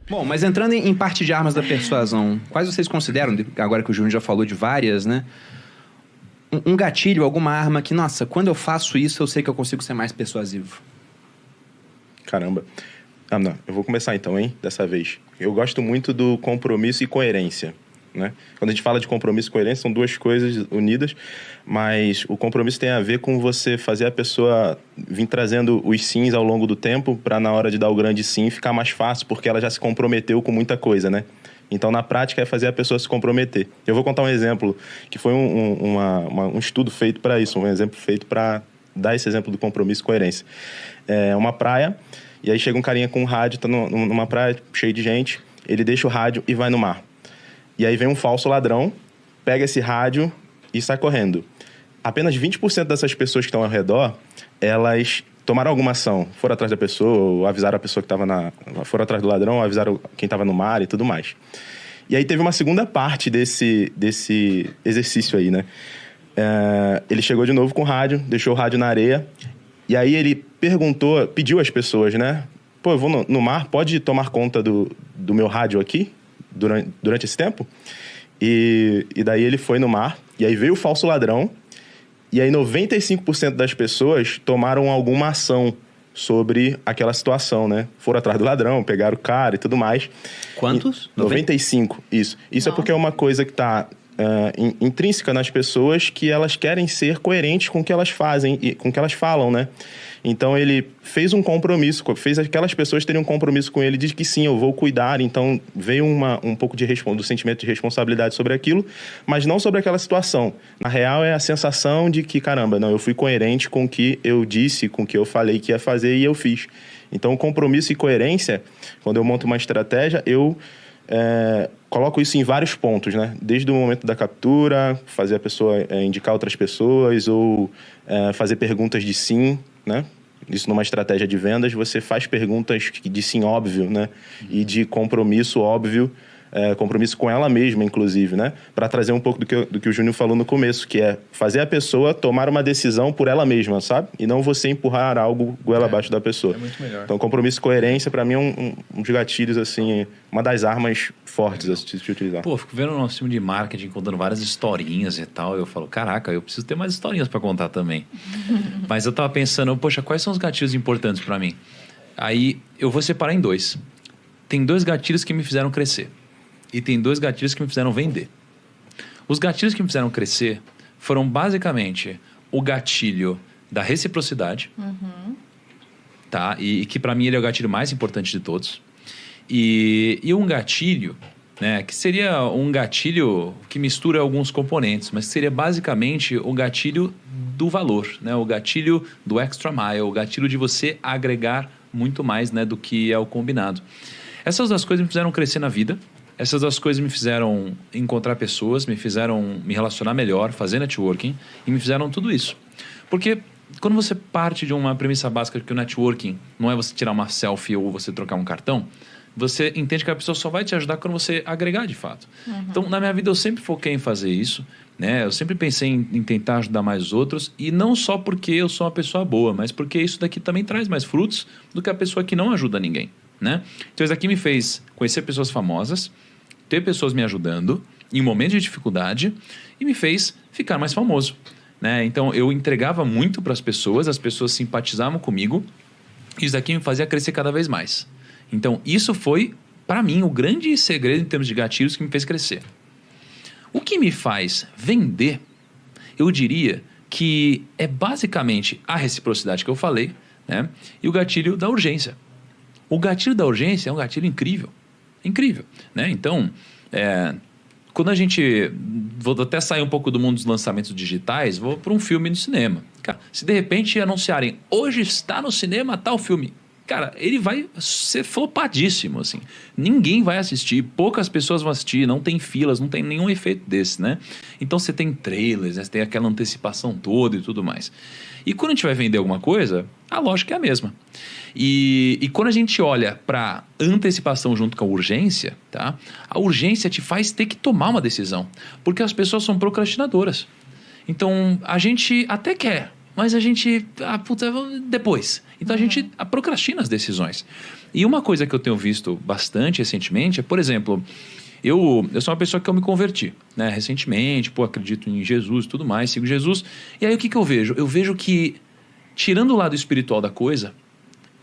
Bom, mas entrando em parte de armas da persuasão, quais vocês consideram, agora que o Júnior já falou de várias, né? Um gatilho, alguma arma que, nossa, quando eu faço isso, eu sei que eu consigo ser mais persuasivo. Caramba. Ah, não. Eu vou começar então, hein? Dessa vez. Eu gosto muito do compromisso e coerência, né? Quando a gente fala de compromisso e coerência, são duas coisas unidas, mas o compromisso tem a ver com você fazer a pessoa vir trazendo os sims ao longo do tempo para na hora de dar o grande sim ficar mais fácil, porque ela já se comprometeu com muita coisa, né? Então, na prática, é fazer a pessoa se comprometer. Eu vou contar um exemplo, que foi um estudo feito para isso, um exemplo feito para dar esse exemplo do compromisso e coerência. É uma praia, e aí chega um carinha com um rádio, tá numa praia cheia de gente, ele deixa o rádio e vai no mar. E aí vem um falso ladrão, pega esse rádio e sai correndo. Apenas 20% dessas pessoas que estão ao redor, elas tomaram alguma ação. Foram atrás da pessoa, ou avisaram a pessoa que estava foram atrás do ladrão, ou avisaram quem estava no mar e tudo mais. E aí teve uma segunda parte desse exercício aí, né? Ele chegou de novo com o rádio, deixou o rádio na areia, e aí ele pediu às pessoas, né? Pô, eu vou no mar, pode tomar conta do meu rádio aqui? Durante esse tempo, e daí ele foi no mar, e aí veio o falso ladrão, e aí 95% das pessoas tomaram alguma ação sobre aquela situação, né? Foram atrás do ladrão, pegaram o cara e tudo mais. Quantos? 95, isso. Isso é porque é uma coisa que está intrínseca nas pessoas, que elas querem ser coerentes com o que elas fazem e com o que elas falam, né? Então, ele fez um compromisso, fez aquelas pessoas terem um compromisso com ele, de que sim, eu vou cuidar. Então, veio um pouco do sentimento de responsabilidade sobre aquilo, mas não sobre aquela situação. Na real, é a sensação de que, caramba, não, eu fui coerente com o que eu disse, com o que eu falei que ia fazer e eu fiz. Então, compromisso e coerência, quando eu monto uma estratégia, eu coloco isso em vários pontos, né? Desde o momento da captura, fazer a pessoa indicar outras pessoas, ou fazer perguntas de sim, né? Isso numa estratégia de vendas, você faz perguntas de sim óbvio, né? E de compromisso óbvio, compromisso com ela mesma, inclusive, né? Para trazer um pouco do que o Júnior falou no começo, que é fazer a pessoa tomar uma decisão por ela mesma, sabe? E não você empurrar algo goela abaixo da pessoa. É muito melhor. Então, compromisso e coerência, para mim, é um dos gatilhos, assim, uma das armas fortes a se utilizar. Pô, eu fico vendo o nosso time de marketing contando várias historinhas e tal, eu falo, caraca, eu preciso ter mais historinhas para contar também. Mas eu tava pensando, poxa, quais são os gatilhos importantes para mim? Aí, eu vou separar em dois. Tem dois gatilhos que me fizeram crescer. E tem dois gatilhos que me fizeram vender. Os gatilhos que me fizeram crescer foram basicamente o gatilho da reciprocidade, tá? E que para mim ele é o gatilho mais importante de todos. E um gatilho, né, que seria um gatilho que mistura alguns componentes, mas seria basicamente o gatilho do valor, né? O gatilho do extra mile, o gatilho de você agregar muito mais, né, do que é o combinado. Essas duas coisas me fizeram crescer na vida. Essas duas coisas me fizeram encontrar pessoas, me fizeram me relacionar melhor, fazer networking e me fizeram tudo isso. Porque quando você parte de uma premissa básica que o networking não é você tirar uma selfie ou você trocar um cartão, você entende que a pessoa só vai te ajudar quando você agregar de fato. Então, na minha vida, eu sempre foquei em fazer isso, né? Eu sempre pensei em tentar ajudar mais os outros, e não só porque eu sou uma pessoa boa, mas porque isso daqui também traz mais frutos do que a pessoa que não ajuda ninguém, né? Então, isso daqui me fez conhecer pessoas famosas, ter pessoas me ajudando em momentos de dificuldade e me fez ficar mais famoso, né? Então, eu entregava muito para as pessoas simpatizavam comigo e isso daqui me fazia crescer cada vez mais. Então, isso foi, para mim, o grande segredo em termos de gatilhos que me fez crescer. O que me faz vender, eu diria que é basicamente a reciprocidade que eu falei, né? E o gatilho da urgência. O gatilho da urgência é um gatilho incrível. Incrível, né? Então, quando a gente... Vou até sair um pouco do mundo dos lançamentos digitais, vou para um filme no cinema. Cara, se de repente anunciarem, hoje está no cinema tal filme, cara, ele vai ser flopadíssimo, assim. Ninguém vai assistir, poucas pessoas vão assistir, não tem filas, não tem nenhum efeito desse, né? Então, você tem trailers, né? Você tem aquela antecipação toda e tudo mais. E quando a gente vai vender alguma coisa, a lógica é a mesma. E quando a gente olha para antecipação junto com a urgência, tá? A urgência te faz ter que tomar uma decisão, porque as pessoas são procrastinadoras. Então, a gente até quer, mas a gente, puta, depois. Então a gente procrastina as decisões. E uma coisa que eu tenho visto bastante recentemente é, por exemplo, eu sou uma pessoa que eu me converti, né? Recentemente, acredito em Jesus e tudo mais, sigo Jesus. E aí o que eu vejo? Eu vejo que, tirando o lado espiritual da coisa,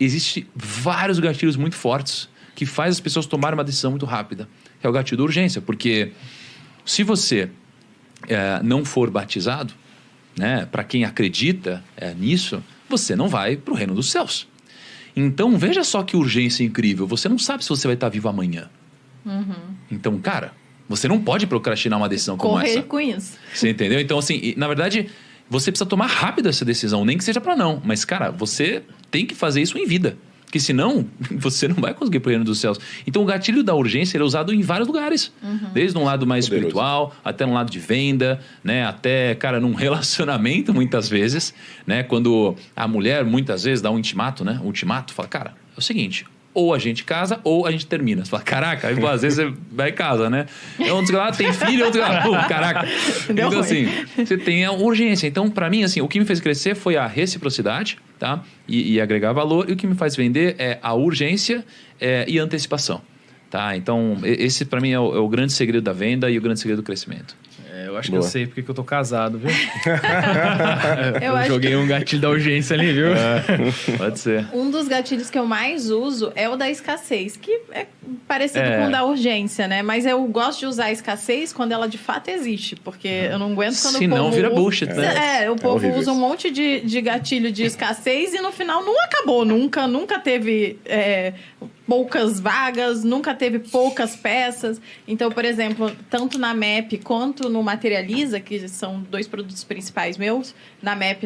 existe vários gatilhos muito fortes que faz as pessoas tomarem uma decisão muito rápida. Que é o gatilho da urgência, porque se você não for batizado, né, para quem acredita nisso, você não vai para o reino dos céus. Então, veja só que urgência incrível. Você não sabe se você vai estar vivo amanhã. Então, cara, você não pode procrastinar uma decisão como essa. Correr com isso. Você entendeu? Então, assim, na verdade, você precisa tomar rápido essa decisão, nem que seja para não. Mas, cara, você tem que fazer isso em vida. Porque senão, você não vai conseguir pro reino dos céus. Então, o gatilho da urgência ele é usado em vários lugares. Desde um lado mais Poderoso. espiritual, até um lado de venda, né? Até, cara, num relacionamento, muitas vezes, né? Quando a mulher, muitas vezes, dá um ultimato, né? Ultimato, fala, cara, é o seguinte... Ou a gente casa, ou a gente termina. Você fala, caraca, aí, às vezes você vai em casa, né? Outros lá tem filho, outros lá, caraca. Deu então, ruim. assim, você tem a urgência. Então, para mim, assim, o que me fez crescer foi a reciprocidade, tá? E agregar valor. E o que me faz vender é a urgência e a antecipação, tá? Então, esse para mim é o grande segredo da venda e o grande segredo do crescimento. Eu acho Boa. que eu sei porque que eu tô casado, viu? Eu acho joguei um gatilho da urgência ali, viu? Pode ser. Um dos gatilhos que eu mais uso é o da escassez, que é parecido É. com o da urgência, né? Mas eu gosto de usar a escassez quando ela de fato existe, porque eu não aguento quando Se o povo... não, vira bullshit, né? O povo horrível usa um isso. monte de gatilho de escassez e no final não acabou, nunca teve poucas vagas, nunca teve poucas peças. Então, por exemplo, tanto na MAP quanto no Materializa, que são 2 produtos principais meus, na MAP,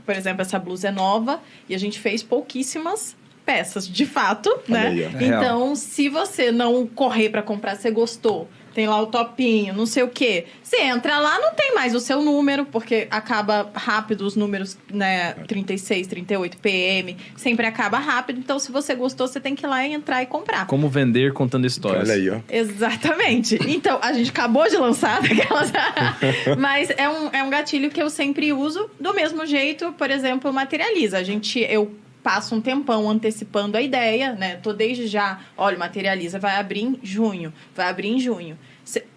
por exemplo, essa blusa é nova e a gente fez pouquíssimas peças, de fato, né? aí, ó. É real. Então, se você não correr para comprar, você gostou, tem lá o topinho, não sei o quê. Você entra lá, não tem mais o seu número, porque acaba rápido os números, né? 36, 38 PM, sempre acaba rápido. Então, se você gostou, você tem que ir lá e entrar e comprar. Como vender contando histórias. Olha aí, ó. Exatamente. Então, a gente acabou de lançar aquelas... Mas é um gatilho que eu sempre uso do mesmo jeito, por exemplo, Materializa. Eu passo um tempão antecipando a ideia, né? Tô desde já, olha, Materializa vai abrir em junho,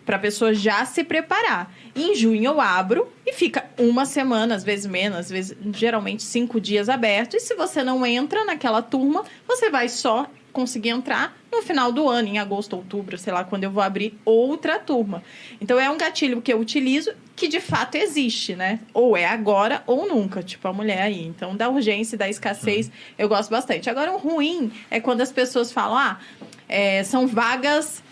para a pessoa já se preparar. Em junho eu abro e fica uma semana, às vezes menos, às vezes geralmente 5 dias aberto. E se você não entra naquela turma, você vai só conseguir entrar no final do ano, em agosto, outubro, sei lá, quando eu vou abrir outra turma. Então, é um gatilho que eu utilizo que, de fato, existe, né? Ou é agora ou nunca, tipo a mulher aí. Então, da urgência e da escassez, eu gosto bastante. Agora, o ruim é quando as pessoas falam, são vagas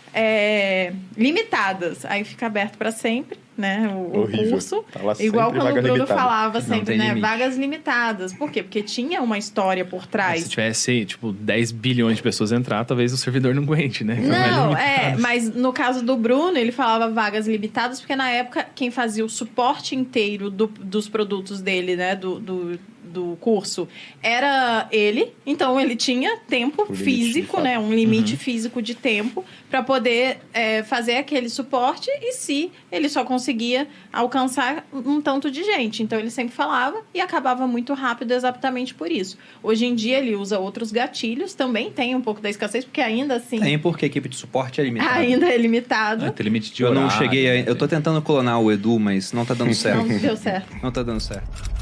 limitadas. Aí fica aberto para sempre, né? O Horrível. curso. Tá lá Igual sempre quando o vaga Bruno limitada. falava Não sempre, tem né? limite. Vagas limitadas. Por quê? Porque tinha uma história por trás. Se tivesse, 10 bilhões de pessoas entrar, talvez o servidor não aguente, né? Então, Não, limitado. mas no caso do Bruno, ele falava vagas limitadas, porque na época quem fazia o suporte inteiro dos produtos dele, né, do curso, era ele. Então, ele tinha tempo O limite, físico, de fato. né, um limite físico de tempo para poder fazer aquele suporte, e se ele só conseguia alcançar um tanto de gente. Então, ele sempre falava e acabava muito rápido exatamente por isso. Hoje em dia, ele usa outros gatilhos, também tem um pouco da escassez, porque ainda assim... Tem porque a equipe de suporte é limitada. Ainda é limitado. Tem limite de Eu não horário, cheguei a... né? Eu tô tentando clonar o Edu, mas não tá dando certo. Não deu certo. Não tá dando certo.